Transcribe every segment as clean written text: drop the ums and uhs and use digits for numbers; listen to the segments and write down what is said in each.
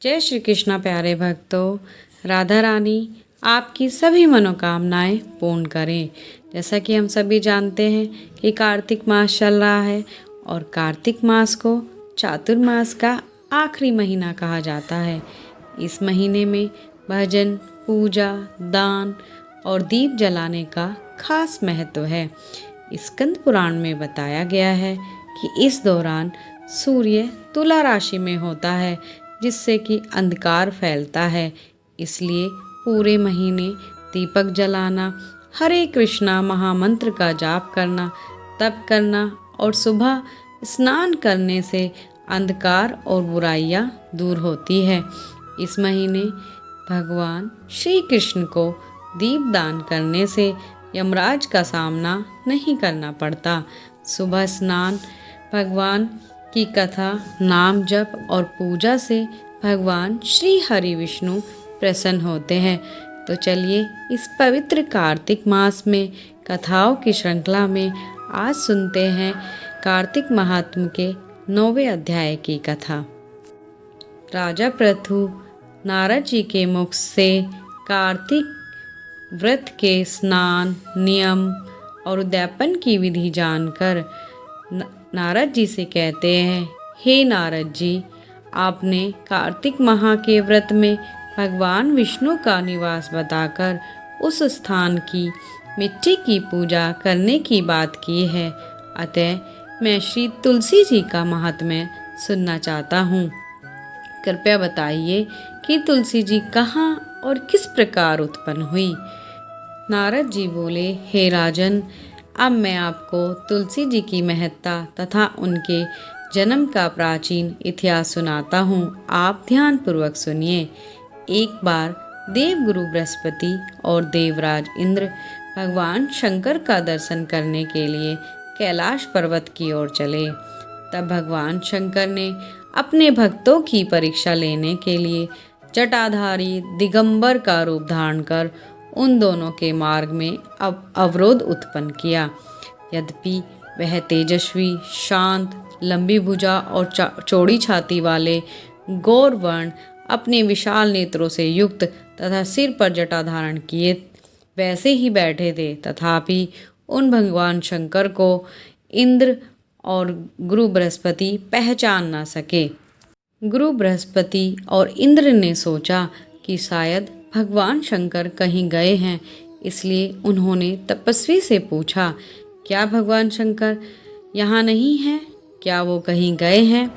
जय श्री कृष्णा प्यारे भक्तों। राधा रानी आपकी सभी मनोकामनाएं पूर्ण करें। जैसा कि हम सभी जानते हैं कि कार्तिक मास चल रहा है और कार्तिक मास को चातुर्मास का आखिरी महीना कहा जाता है। इस महीने में भजन, पूजा, दान और दीप जलाने का खास महत्व है। स्कंद पुराण में बताया गया है कि इस दौरान सूर्य तुला राशि में होता है, जिससे कि अंधकार फैलता है। इसलिए पूरे महीने दीपक जलाना, हरे कृष्णा महामंत्र का जाप करना, तप करना और सुबह स्नान करने से अंधकार और बुराइयां दूर होती है। इस महीने भगवान श्री कृष्ण को दीप दान करने से यमराज का सामना नहीं करना पड़ता। सुबह स्नान, भगवान की कथा, नाम जप और पूजा से भगवान श्री हरि विष्णु प्रसन्न होते हैं। तो चलिए इस पवित्र कार्तिक मास में कथाओं की श्रृंखला में आज सुनते हैं कार्तिक महात्म के 9वें अध्याय की कथा। राजा पृथु नारद जी के मुख से कार्तिक व्रत के स्नान, नियम और उद्यापन की विधि जानकर नारद जी से कहते हैं, हे नारद जी, आपने कार्तिक माह के व्रत में भगवान विष्णु का निवास बताकर उस स्थान की मिट्टी की पूजा करने की बात की है। अतः मैं श्री तुलसी जी का महात्म्य सुनना चाहता हूँ। कृपया बताइए कि तुलसी जी कहाँ और किस प्रकार उत्पन्न हुई। नारद जी बोले, हे राजन, अब मैं आपको तुलसी जी की महत्ता तथा उनके जन्म का प्राचीन इतिहास सुनाता हूँ। आप ध्यान पूर्वक सुनिए। एक बार देवगुरु बृहस्पति और देवराज इंद्र भगवान शंकर का दर्शन करने के लिए कैलाश पर्वत की ओर चले। तब भगवान शंकर ने अपने भक्तों की परीक्षा लेने के लिए जटाधारी दिगंबर का रूप धारण कर उन दोनों के मार्ग में अवरोध उत्पन्न किया। यद्यपि वह तेजस्वी, शांत, लंबी भुजा और चौड़ी छाती वाले गौर वर्ण, अपने विशाल नेत्रों से युक्त तथा सिर पर जटा धारण किए वैसे ही बैठे थे, तथापि उन भगवान शंकर को इंद्र और गुरु बृहस्पति पहचान न सके। गुरु बृहस्पति और इंद्र ने सोचा कि शायद भगवान शंकर कहीं गए हैं, इसलिए उन्होंने तपस्वी से पूछा, क्या भगवान शंकर यहाँ नहीं हैं? क्या वो कहीं गए हैं?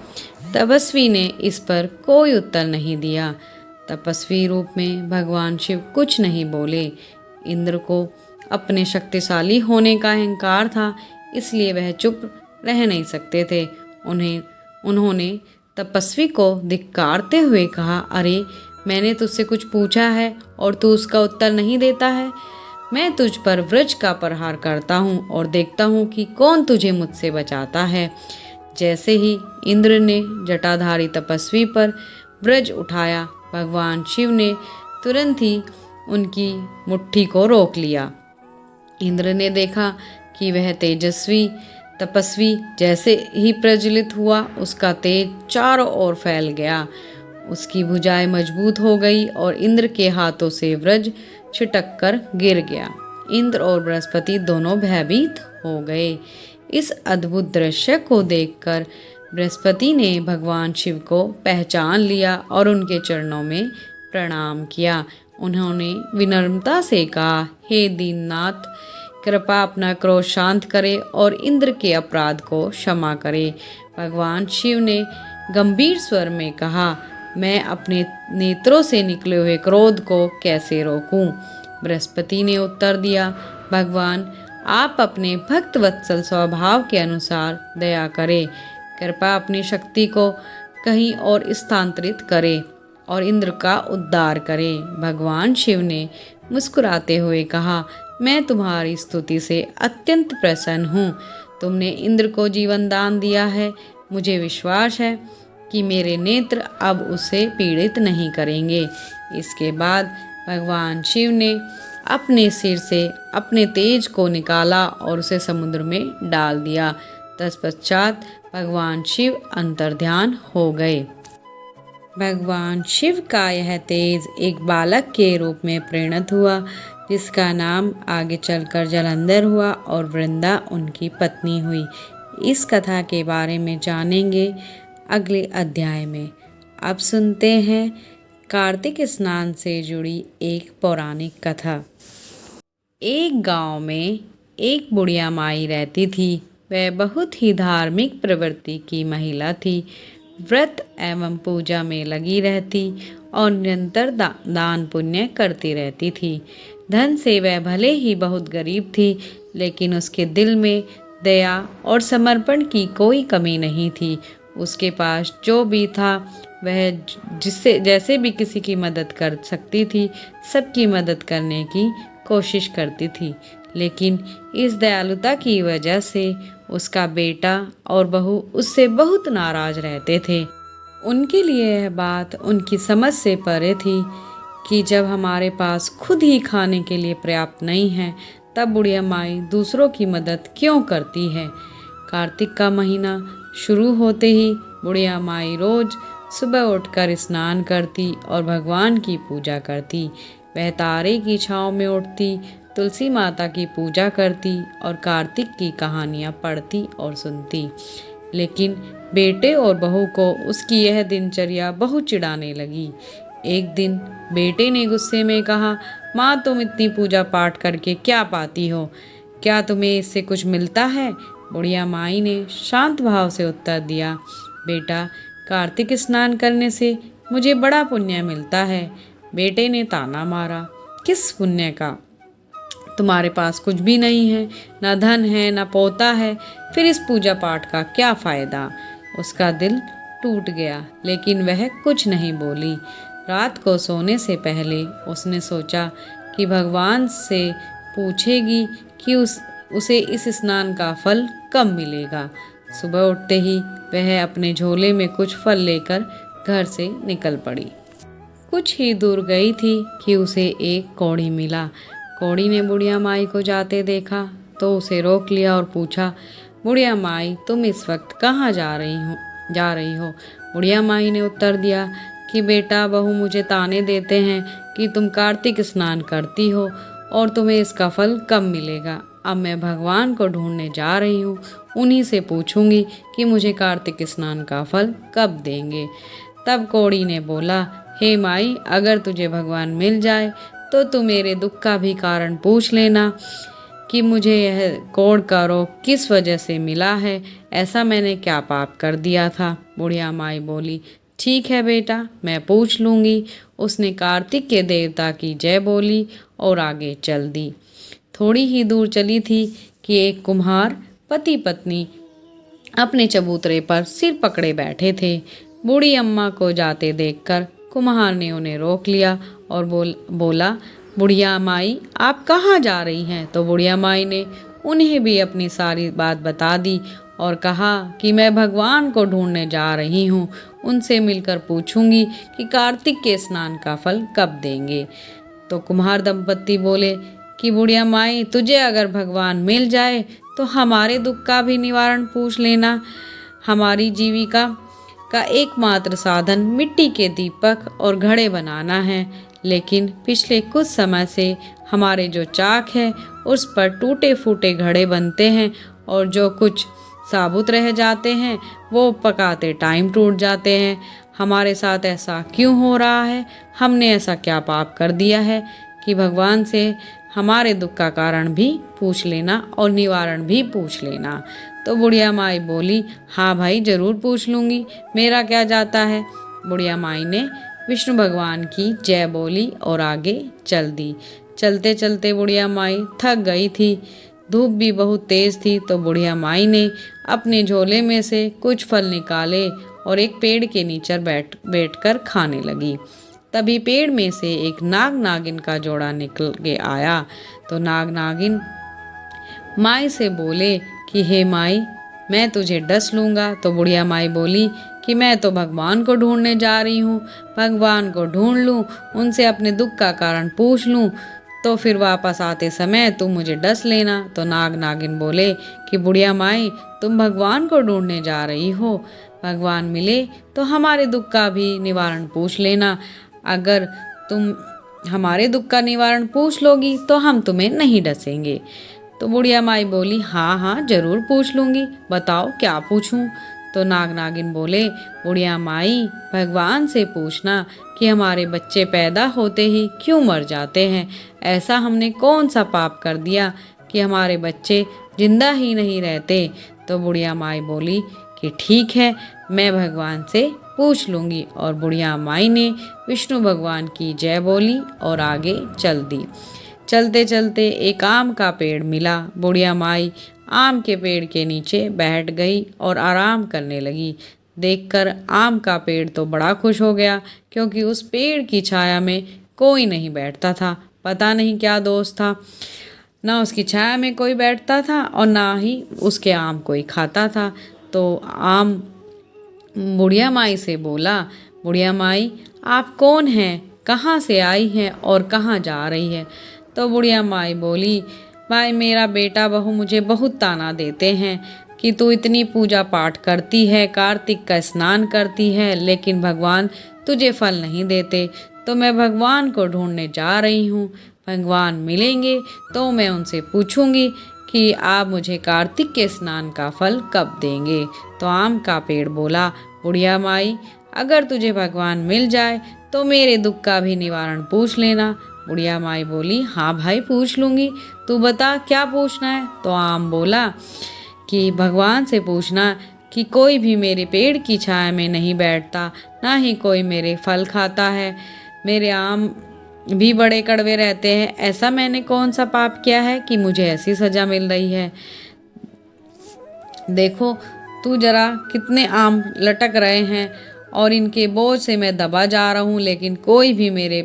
तपस्वी ने इस पर कोई उत्तर नहीं दिया। तपस्वी रूप में भगवान शिव कुछ नहीं बोले। इंद्र को अपने शक्तिशाली होने का अहंकार था, इसलिए वह चुप रह नहीं सकते थे। उन्होंने तपस्वी को धिक्कारते हुए कहा, अरे, मैंने तुझसे कुछ पूछा है और तू उसका उत्तर नहीं देता है। मैं तुझ पर वज्र का प्रहार करता हूँ और देखता हूँ कि कौन तुझे मुझसे बचाता है। जैसे ही इंद्र ने जटाधारी तपस्वी पर वज्र उठाया, भगवान शिव ने तुरंत ही उनकी मुट्ठी को रोक लिया। इंद्र ने देखा कि वह तेजस्वी तपस्वी जैसे ही प्रज्वलित हुआ, उसका तेज चारों ओर फैल गया। उसकी भुजाएं मजबूत हो गई और इंद्र के हाथों से वज्र छिटक कर गिर गया। इंद्र और बृहस्पति दोनों भयभीत हो गए। इस अद्भुत दृश्य को देखकर बृहस्पति ने भगवान शिव को पहचान लिया और उनके चरणों में प्रणाम किया। उन्होंने विनम्रता से कहा, हे दीननाथ, कृपा अपना क्रोध शांत करे और इंद्र के अपराध को क्षमा करे। भगवान शिव ने गंभीर स्वर में कहा, मैं अपने नेत्रों से निकले हुए क्रोध को कैसे रोकूं? बृहस्पति ने उत्तर दिया, भगवान, आप अपने भक्त वत्सल स्वभाव के अनुसार दया करें। कृपा अपनी शक्ति को कहीं और स्थानांतरित करें और इंद्र का उद्धार करें। भगवान शिव ने मुस्कुराते हुए कहा, मैं तुम्हारी स्तुति से अत्यंत प्रसन्न हूँ। तुमने इंद्र को जीवन दान दिया है। मुझे विश्वास है कि मेरे नेत्र अब उसे पीड़ित नहीं करेंगे। इसके बाद भगवान शिव ने अपने सिर से अपने तेज को निकाला और उसे समुद्र में डाल दिया। तत्पश्चात भगवान शिव अंतर्ध्यान हो गए। भगवान शिव का यह तेज एक बालक के रूप में परिणत हुआ, जिसका नाम आगे चलकर जलंधर हुआ और वृंदा उनकी पत्नी हुई। इस कथा के बारे में जानेंगे अगले अध्याय में। अब सुनते हैं कार्तिक स्नान से जुड़ी एक पौराणिक कथा। एक गांव में एक बुढ़िया माई रहती थी। वह बहुत ही धार्मिक प्रवृत्ति की महिला थी। व्रत एवं पूजा में लगी रहती और निरंतर दान पुण्य करती रहती थी। धन से वह भले ही बहुत गरीब थी, लेकिन उसके दिल में दया और समर्पण की कोई कमी नहीं थी। उसके पास जो भी था वह जिससे जैसे भी किसी की मदद कर सकती थी, सबकी मदद करने की कोशिश करती थी। लेकिन इस दयालुता की वजह से उसका बेटा और बहू उससे बहुत नाराज रहते थे। उनके लिए यह बात उनकी समझ से परे थी कि जब हमारे पास खुद ही खाने के लिए पर्याप्त नहीं है, तब बुढ़िया माई दूसरों की मदद क्यों करती है। कार्तिक का महीना शुरू होते ही बुढ़िया माई रोज सुबह उठकर स्नान करती और भगवान की पूजा करती। वह तारे की छाँव में उठती, तुलसी माता की पूजा करती और कार्तिक की कहानियाँ पढ़ती और सुनती। लेकिन बेटे और बहू को उसकी यह दिनचर्या बहुत चिढ़ाने लगी। एक दिन बेटे ने गुस्से में कहा, माँ तुम इतनी पूजा पाठ करके क्या पाती हो? क्या तुम्हें इससे कुछ मिलता है? बुढ़िया माई ने शांत भाव से उत्तर दिया, बेटा कार्तिक स्नान करने से मुझे बड़ा पुण्य मिलता है। बेटे ने ताना मारा, किस पुण्य का? तुम्हारे पास कुछ भी नहीं है, ना धन है ना पोता है, फिर इस पूजा पाठ का क्या फायदा? उसका दिल टूट गया, लेकिन वह कुछ नहीं बोली। रात को सोने से पहले उसने सोचा कि भगवान से पूछेगी कि उसे इस स्नान का फल कब मिलेगा। सुबह उठते ही वह अपने झोले में कुछ फल लेकर घर से निकल पड़ी। कुछ ही दूर गई थी कि उसे एक कौड़ी मिला। कौड़ी ने बुढ़िया माई को जाते देखा तो उसे रोक लिया और पूछा, बुढ़िया माई तुम इस वक्त कहाँ जा रही हो? बुढ़िया माई ने उत्तर दिया कि बेटा बहू मुझे ताने देते हैं कि तुम कार्तिक स्नान करती हो और तुम्हें इसका फल कब मिलेगा। अब मैं भगवान को ढूंढने जा रही हूँ, उन्हीं से पूछूंगी कि मुझे कार्तिक स्नान का फल कब देंगे। तब कौड़ी ने बोला, हे माई अगर तुझे भगवान मिल जाए तो तू मेरे दुख का भी कारण पूछ लेना कि मुझे यह कोढ़ का रोग किस वजह से मिला है। ऐसा मैंने क्या पाप कर दिया था? बुढ़िया माई बोली, ठीक है बेटा मैं पूछ लूँगी। उसने कार्तिक के देवता की जय बोली और आगे चल दी। थोड़ी ही दूर चली थी कि एक कुम्हार पति पत्नी अपने चबूतरे पर सिर पकड़े बैठे थे। बूढ़ी अम्मा को जाते देखकर कुम्हार ने उन्हें रोक लिया और बोला, बुढ़िया माई आप कहाँ जा रही हैं? तो बुढ़िया माई ने उन्हें भी अपनी सारी बात बता दी और कहा कि मैं भगवान को ढूंढने जा रही हूँ, उनसे मिलकर पूछूंगी कि कार्तिक के स्नान का फल कब देंगे। तो कुम्हार दंपत्ति बोले कि बुढ़िया माई तुझे अगर भगवान मिल जाए तो हमारे दुख का भी निवारण पूछ लेना। हमारी जीविका का एकमात्र साधन मिट्टी के दीपक और घड़े बनाना है, लेकिन पिछले कुछ समय से हमारे जो चाक है उस पर टूटे फूटे घड़े बनते हैं और जो कुछ साबुत रह जाते हैं वो पकाते टाइम टूट जाते हैं। हमारे साथ ऐसा क्यों हो रहा है? हमने ऐसा क्या पाप कर दिया है कि भगवान से हमारे दुख का कारण भी पूछ लेना और निवारण भी पूछ लेना। तो बुढ़िया माई बोली, हाँ भाई जरूर पूछ लूँगी, मेरा क्या जाता है। बुढ़िया माई ने विष्णु भगवान की जय बोली और आगे चल दी। चलते चलते बुढ़िया माई थक गई थी। धूप भी बहुत तेज थी तो बुढ़िया माई ने अपने झोले में से कुछ फल निकाले और एक पेड़ के नीचे बैठकर खाने लगी। तभी पेड़ में से एक नाग नागिन का जोड़ा निकल के आया। तो नाग नागिन माई से बोले कि हे माई मैं तुझे डस लूँगा। तो बुढ़िया माई बोली कि मैं तो भगवान को ढूंढने जा रही हूँ, भगवान को ढूंढ लूँ, उनसे अपने दुख का कारण पूछ लूँ तो फिर वापस आते समय तुम मुझे डस लेना। तो नाग नागिन बोले कि बुढ़िया माई तुम भगवान को ढूंढने जा रही हो, भगवान मिले तो हमारे दुख का भी निवारण पूछ लेना। अगर तुम हमारे दुख का निवारण पूछ लोगी तो हम तुम्हें नहीं डसेंगे। तो बुढ़िया माई बोली, हाँ हाँ जरूर पूछ लूँगी, बताओ क्या पूछूं। तो नाग नागिन बोले, बुढ़िया माई भगवान से पूछना कि हमारे बच्चे पैदा होते ही क्यों मर जाते हैं। ऐसा हमने कौन सा पाप कर दिया कि हमारे बच्चे जिंदा ही नहीं रहते। तो बुढ़िया माई बोली कि ठीक है, मैं भगवान से पूछ लूँगी। और बुढ़िया माई ने विष्णु भगवान की जय बोली और आगे चल दी। चलते चलते एक आम का पेड़ मिला। बुढ़िया माई आम के पेड़ के नीचे बैठ गई और आराम करने लगी। देखकर आम का पेड़ तो बड़ा खुश हो गया, क्योंकि उस पेड़ की छाया में कोई नहीं बैठता था। पता नहीं क्या दोष था, ना उसकी छाया में कोई बैठता था और ना ही उसके आम कोई खाता था। तो आम बुढ़िया माई से बोला, बुढ़िया माई आप कौन हैं, कहाँ से आई हैं और कहाँ जा रही है। तो बुढ़िया माई बोली, भाई मेरा बेटा बहू मुझे बहुत ताना देते हैं कि तू इतनी पूजा पाठ करती है, कार्तिक का स्नान करती है, लेकिन भगवान तुझे फल नहीं देते। तो मैं भगवान को ढूंढने जा रही हूँ। भगवान मिलेंगे तो मैं उनसे पूछूंगी कि आप मुझे कार्तिक के स्नान का फल कब देंगे। तो आम का पेड़ बोला, बुढ़िया माई अगर तुझे भगवान मिल जाए तो मेरे दुख का भी निवारण पूछ लेना। बुढ़िया माई बोली, हाँ भाई पूछ लूँगी, तू बता क्या पूछना है। तो आम बोला कि भगवान से पूछना कि कोई भी मेरे पेड़ की छाया में नहीं बैठता, ना ही कोई मेरे फल खाता है, मेरे आम भी बड़े कड़वे रहते हैं। ऐसा मैंने कौन सा पाप किया है कि मुझे ऐसी सजा मिल रही है। देखो तू जरा कितने आम लटक रहे हैं और इनके बोझ से मैं दबा जा रहा हूँ, लेकिन कोई भी मेरे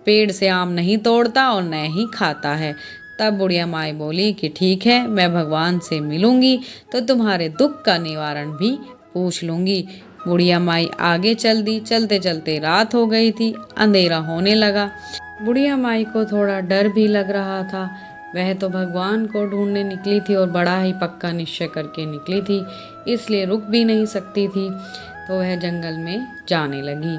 पेड़ से आम नहीं तोड़ता और न ही खाता है। तब बुढ़िया माई बोली कि ठीक है, मैं भगवान से मिलूंगी तो तुम्हारे दुख का निवारण भी पूछ लूंगी। बुढ़िया माई आगे चल दी। चलते चलते रात हो गई थी, अंधेरा होने लगा। बुढ़िया माई को थोड़ा डर भी लग रहा था। वह तो भगवान को ढूंढने निकली थी और बड़ा ही पक्का निश्चय करके निकली थी, इसलिए रुक भी नहीं सकती थी। तो वह जंगल में जाने लगी।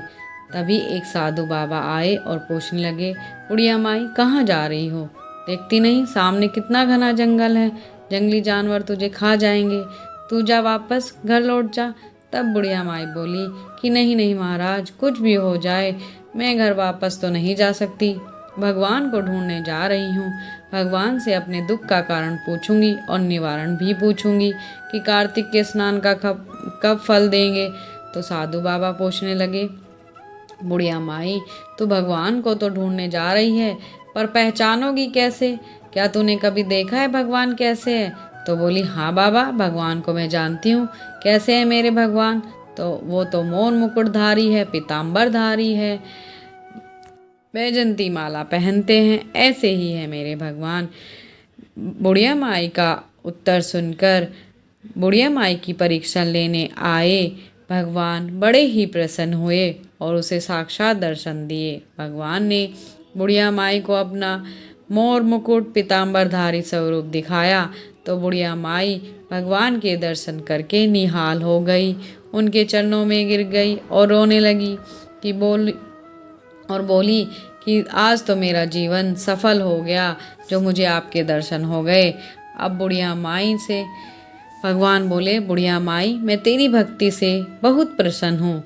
तभी एक साधु बाबा आए और पूछने लगे, बुढ़िया माई कहाँ जा रही हो, देखती नहीं सामने कितना घना जंगल है, जंगली जानवर तुझे खा जाएंगे, तू जा वापस घर लौट जा। तब बुढ़िया माई बोली कि नहीं नहीं महाराज, कुछ भी हो जाए मैं घर वापस तो नहीं जा सकती, भगवान को ढूंढने जा रही हूँ। भगवान से अपने दुख का कारण पूछूंगी और निवारण भी पूछूंगी कि कार्तिक के स्नान का कब फल देंगे। तो साधु बाबा पूछने लगे, बुढ़िया माई तू भगवान को तो ढूंढने जा रही है, पर पहचानोगी कैसे, क्या तूने कभी देखा है भगवान कैसे है। तो बोली, हाँ बाबा भगवान को मैं जानती हूँ, कैसे है मेरे भगवान। तो वो तो मोर मुकुटधारी है, पीताम्बरधारी है, वैजंती माला पहनते हैं, ऐसे ही है मेरे भगवान। बुढ़िया माई का उत्तर सुनकर बुढ़िया माई की परीक्षा लेने आए भगवान बड़े ही प्रसन्न हुए और उसे साक्षात दर्शन दिए। भगवान ने बुढ़िया माई को अपना मोर मुकुट पीताम्बरधारी स्वरूप दिखाया। तो बुढ़िया माई भगवान के दर्शन करके निहाल हो गई, उनके चरणों में गिर गई और रोने लगी बोली कि आज तो मेरा जीवन सफल हो गया, जो मुझे आपके दर्शन हो गए। अब बुढ़िया माई से भगवान बोले, बुढ़िया माई मैं तेरी भक्ति से बहुत प्रसन्न हूँ,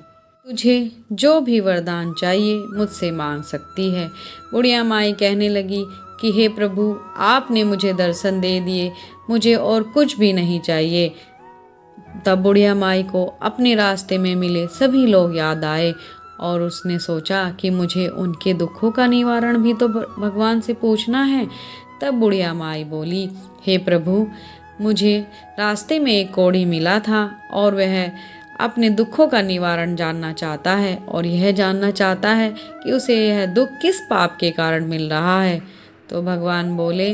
तुझे जो भी वरदान चाहिए मुझसे मांग सकती है। बुढ़िया माई कहने लगी कि हे प्रभु आपने मुझे दर्शन दे दिए, मुझे और कुछ भी नहीं चाहिए। तब बुढ़िया माई को अपने रास्ते में मिले सभी लोग याद आए और उसने सोचा कि मुझे उनके दुखों का निवारण भी तो भगवान से पूछना है। तब बुढ़िया माई बोली, हे प्रभु मुझे रास्ते में एक कोढ़ी मिला था और वह अपने दुखों का निवारण जानना चाहता है और यह जानना चाहता है कि उसे यह दुख किस पाप के कारण मिल रहा है। तो भगवान बोले,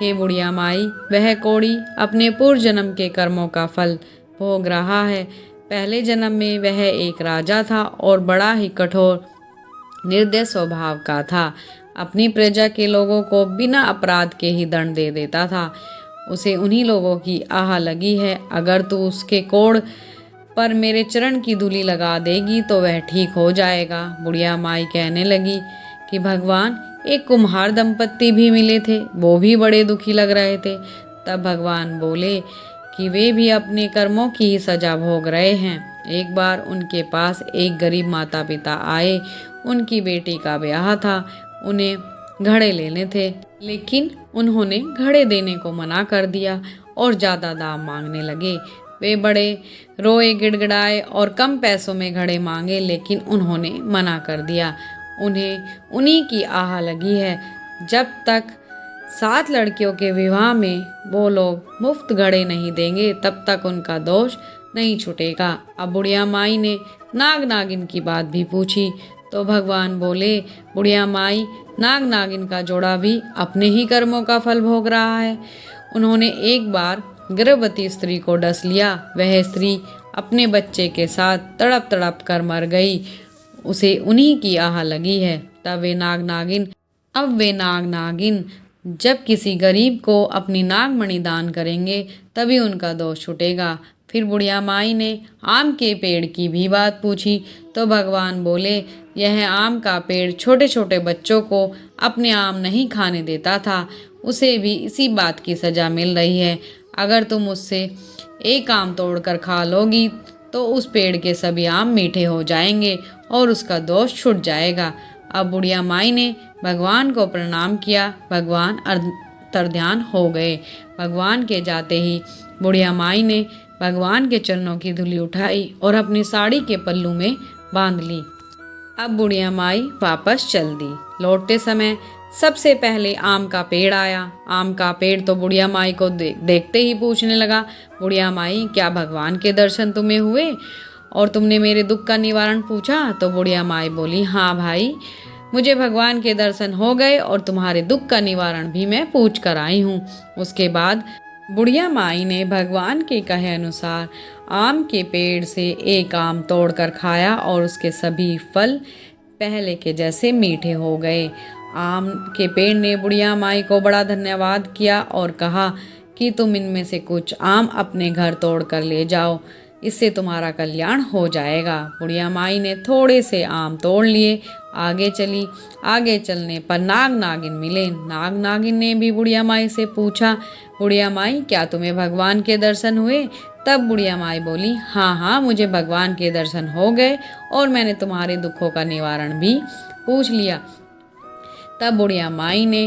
हे बुढ़िया माई वह कोढ़ी अपने पूर्व जन्म के कर्मों का फल भोग रहा है। पहले जन्म में वह एक राजा था और बड़ा ही कठोर निर्दय स्वभाव का था, अपनी प्रजा के लोगों को बिना अपराध के ही दंड दे देता था। उसे उन्हीं लोगों की आह लगी है। अगर तू उसके कोड़ पर मेरे चरण की धूली लगा देगी तो वह ठीक हो जाएगा। बुढ़िया माई कहने लगी कि भगवान, एक कुम्हार दंपत्ति भी मिले थे, वो भी बड़े दुखी लग रहे थे। तब भगवान बोले कि वे भी अपने कर्मों की ही सजा भोग रहे हैं। एक बार उनके पास एक गरीब माता पिता आए। उनकी बेटी का ब्याह था, उन्हें घड़े लेने थे, लेकिन उन्होंने घड़े देने को मना कर दिया और ज़्यादा दाम मांगने लगे। वे बड़े रोए, गिड़गिड़ाए और कम पैसों में घड़े मांगे, लेकिन उन्होंने मना कर दिया। उन्हें उन्हीं की आह लगी है। जब तक 7 लड़कियों के विवाह में वो लोग मुफ्त घड़े नहीं देंगे, तब तक उनका दोष नहीं छूटेगा। अब बुढ़िया माई ने नाग नागिन की बात भी पूछी तो भगवान बोले, बुढ़िया माई, नाग नागिन का जोड़ा भी अपने ही कर्मों का फल भोग रहा है। उन्होंने एक बार गर्भवती स्त्री को डस लिया। वह स्त्री अपने बच्चे के साथ तड़प तड़प कर मर गई। उसे उन्हीं की आह लगी है। अब वे नाग नागिन जब किसी गरीब को अपनी नागमणि दान करेंगे तभी उनका दोष छूटेगा। फिर बुढ़िया माई ने आम के पेड़ की भी बात पूछी तो भगवान बोले, यह आम का पेड़ छोटे छोटे बच्चों को अपने आम नहीं खाने देता था, उसे भी इसी बात की सजा मिल रही है। अगर तुम उससे एक आम तोड़कर खा लोगी तो उस पेड़ के सभी आम मीठे हो जाएंगे और उसका दोष छूट जाएगा। अब बुढ़िया माई ने भगवान को प्रणाम किया। भगवान अंतर्ध्यान हो गए। भगवान के जाते ही बुढ़िया माई ने भगवान के चरणों की धूली उठाई और अपनी साड़ी के पल्लू में बांध ली। अब बुढ़िया माई वापस चल दी। लौटते समय सबसे पहले आम का पेड़ आया। आम का पेड़ तो बुढ़िया माई को देखते ही पूछने लगा, बुढ़िया माई, क्या भगवान के दर्शन तुम्हें हुए और तुमने मेरे दुख का निवारण पूछा? तो बुढ़िया माई बोली, हाँ भाई, मुझे भगवान के दर्शन हो गए और तुम्हारे दुख का निवारण भी मैं पूछ कर आई हूँ। उसके बाद बुढ़िया माई ने भगवान के कहे अनुसार आम के पेड़ से एक आम तोड़कर खाया और उसके सभी फल पहले के जैसे मीठे हो गए। आम के पेड़ ने बुढ़िया माई को बड़ा धन्यवाद किया और कहा कि तुम इनमें से कुछ आम अपने घर तोड़ कर ले जाओ, इससे तुम्हारा कल्याण हो जाएगा। बुढ़िया माई ने थोड़े से आम तोड़ लिए, आगे चली। आगे चलने पर नाग नागिन मिले। नाग नागिन ने भी बुढ़िया माई से पूछा, बुढ़िया माई, क्या तुम्हें भगवान के दर्शन हुए? तब बुढ़िया माई बोली, हाँ हाँ, मुझे भगवान के दर्शन हो गए और मैंने तुम्हारे दुखों का निवारण भी पूछ लिया। तब बुढ़िया माई ने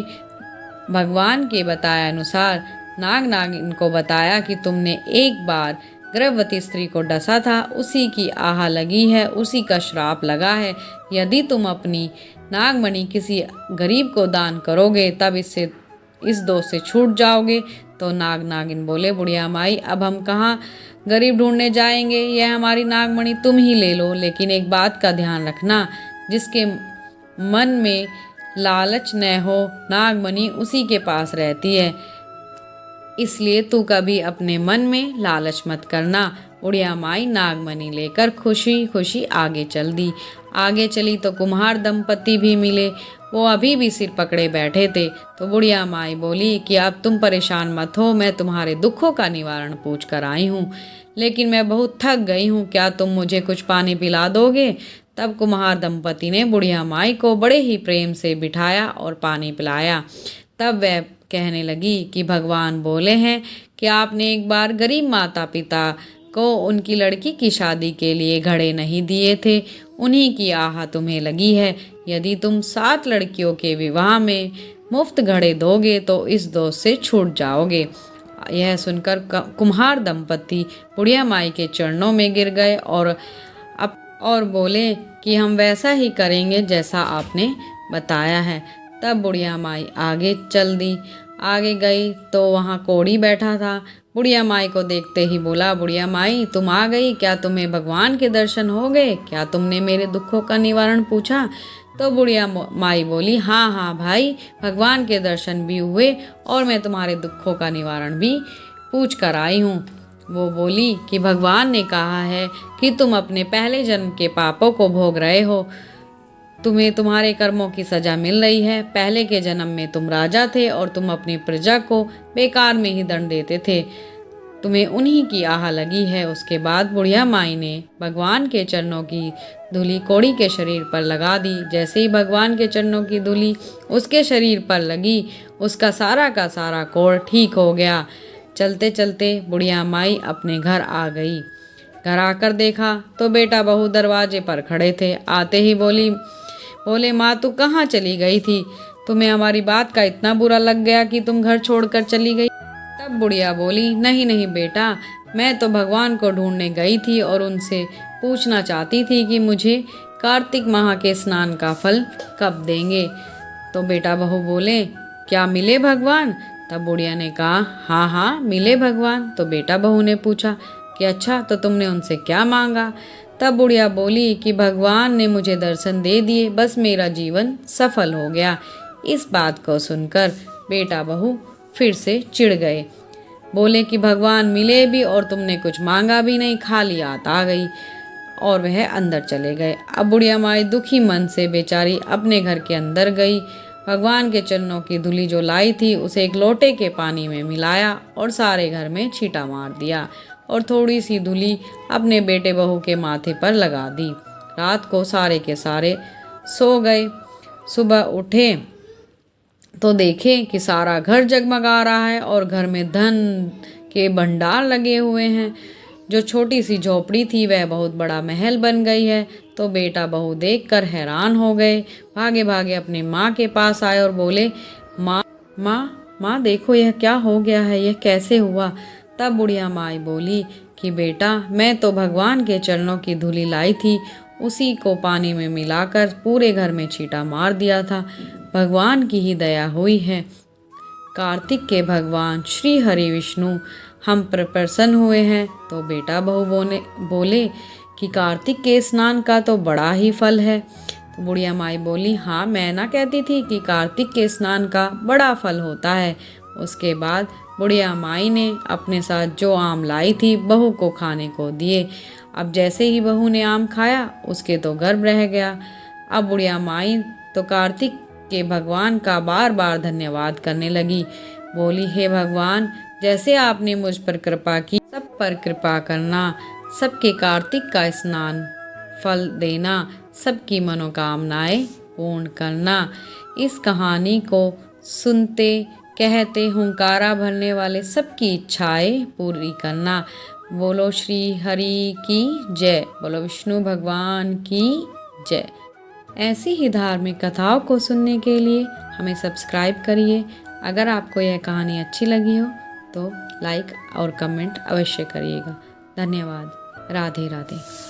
भगवान के बताए अनुसार नाग नागिन को बताया कि तुमने एक बार गर्भवती स्त्री को डसा था, उसी की आह लगी है, उसी का श्राप लगा है। यदि तुम अपनी नागमणि किसी गरीब को दान करोगे तब इस दोष से छूट जाओगे। तो नाग नागिन बोले, बुढ़िया माई, अब हम कहाँ गरीब ढूंढने जाएंगे, यह हमारी नागमणि तुम ही ले लो। लेकिन एक बात का ध्यान रखना, जिसके मन में लालच न हो, नागमणि उसी के पास रहती है, इसलिए तू कभी अपने मन में लालच मत करना। बुढ़िया माई नागमणि लेकर खुशी खुशी आगे चली तो कुम्हार दंपति भी मिले। वो अभी भी सिर पकड़े बैठे थे। तो बुढ़िया माई बोली कि अब तुम परेशान मत हो, मैं तुम्हारे दुखों का निवारण पूछ कर आई हूँ, लेकिन मैं बहुत थक गई हूँ, क्या तुम मुझे कुछ पानी पिला दोगे? तब कुम्हार दंपति ने बुढ़िया माई को बड़े ही प्रेम से बिठाया और पानी पिलाया। तब वह कहने लगी कि भगवान बोले हैं कि आपने एक बार गरीब माता पिता को उनकी लड़की की शादी के लिए घड़े नहीं दिए थे, उन्हीं की आह तुम्हें लगी है। यदि तुम 7 लड़कियों के विवाह में मुफ्त घड़े दोगे तो इस दोष से छूट जाओगे। यह सुनकर कुम्हार दंपति बुढ़िया माई के चरणों में गिर गए और बोले कि हम वैसा ही करेंगे जैसा आपने बताया है। तब बुढ़िया माई आगे गई तो वहाँ कोढ़ी बैठा था। बुढ़िया माई को देखते ही बोला, बुढ़िया माई, तुम आ गई, क्या तुम्हें भगवान के दर्शन हो गए? क्या तुमने मेरे दुखों का निवारण पूछा? तो बुढ़िया माई बोली, हाँ हाँ भाई, भगवान के दर्शन भी हुए और मैं तुम्हारे दुखों का निवारण भी पूछ कर आई हूँ। वो बोली कि भगवान ने कहा है कि तुम अपने पहले जन्म के पापों को भोग रहे हो, तुम्हें तुम्हारे कर्मों की सजा मिल रही है। पहले के जन्म में तुम राजा थे और तुम अपनी प्रजा को बेकार में ही दंड देते थे। तुम्हें उन्हीं की आह लगी है। उसके बाद बुढ़िया माई ने भगवान के चरणों की धूली कोड़ी के शरीर पर लगा दी। जैसे ही भगवान के चरणों की धूली उसके शरीर पर लगी, उसका सारा का सारा कोढ़ ठीक हो गया। चलते चलते बुढ़िया माई अपने घर आ गई। घर आकर देखा तो बेटा बहू दरवाजे पर खड़े थे। आते ही बोले माँ तू कहाँ चली गई थी? तुम्हें हमारी बात का इतना बुरा लग गया कि तुम घर छोड़कर चली गई? तब बुढ़िया बोली, नहीं नहीं बेटा, मैं तो भगवान को ढूंढने गई थी और उनसे पूछना चाहती थी कि मुझे कार्तिक माह के स्नान का फल कब देंगे। तो बेटा बहू बोले, क्या मिले भगवान? तब बुढ़िया ने कहा, हाँ हाँ मिले भगवान। तो बेटा बहू ने पूछा कि अच्छा तो तुमने उनसे क्या मांगा? तब बुढ़िया बोली कि भगवान ने मुझे दर्शन दे दिए, बस मेरा जीवन सफल हो गया। इस बात को सुनकर बेटा बहू फिर से चिढ़ गए। बोले कि भगवान मिले भी और तुमने कुछ मांगा भी नहीं, खाली हाथ आ गई। और वह अंदर चले गए। अब बुढ़िया माई दुखी मन से बेचारी अपने घर के अंदर गई। भगवान के चरणों की धूली जो लाई थी उसे एक लोटे के पानी में मिलाया और सारे घर में छींटा मार दिया और थोड़ी सी धूली अपने बेटे बहू के माथे पर लगा दी। रात को सारे के सारे सो गए। सुबह उठे तो देखे कि सारा घर जगमगा रहा है और घर में धन के भंडार लगे हुए हैं। जो छोटी सी झोपड़ी थी वह बहुत बड़ा महल बन गई है। तो बेटा बहू देखकर हैरान हो गए। भागे भागे अपनी माँ के पास आए और बोले, माँ माँ माँ देखो यह क्या हो गया है, यह कैसे हुआ? तब बुढ़िया माई बोली कि बेटा मैं तो भगवान के चरणों की धूली लाई थी, उसी को पानी में मिलाकर पूरे घर में छींटा मार दिया था। भगवान की ही दया हुई है। कार्तिक के भगवान श्री हरि विष्णु हम पर प्रसन्न हुए हैं। तो बेटा बहू बोले कि कार्तिक के स्नान का तो बड़ा ही फल है। तो बुढ़िया माई बोली, हाँ मैं ना कहती थी कि कार्तिक के स्नान का बड़ा फल होता है। उसके बाद बुढ़िया माई ने अपने साथ जो आम लाई थी बहू को खाने को दिए। अब जैसे ही बहू ने आम खाया उसके तो गर्भ रह गया। अब बुढ़िया माई तो कार्तिक के भगवान का बार बार धन्यवाद करने लगी। बोली, हे भगवान, जैसे आपने मुझ पर कृपा की, सब पर कृपा करना, सबके कार्तिक का स्नान फल देना, सबकी मनोकामनाएं पूर्ण करना। इस कहानी को सुनते कहते हुंकारा भरने वाले सबकी इच्छाएं पूरी करना। बोलो श्री हरि की जय, बोलो विष्णु भगवान की जय। ऐसी ही धार्मिक कथाओं को सुनने के लिए हमें सब्सक्राइब करिए। अगर आपको यह कहानी अच्छी लगी हो तो लाइक और कमेंट अवश्य करिएगा। धन्यवाद। राधे राधे।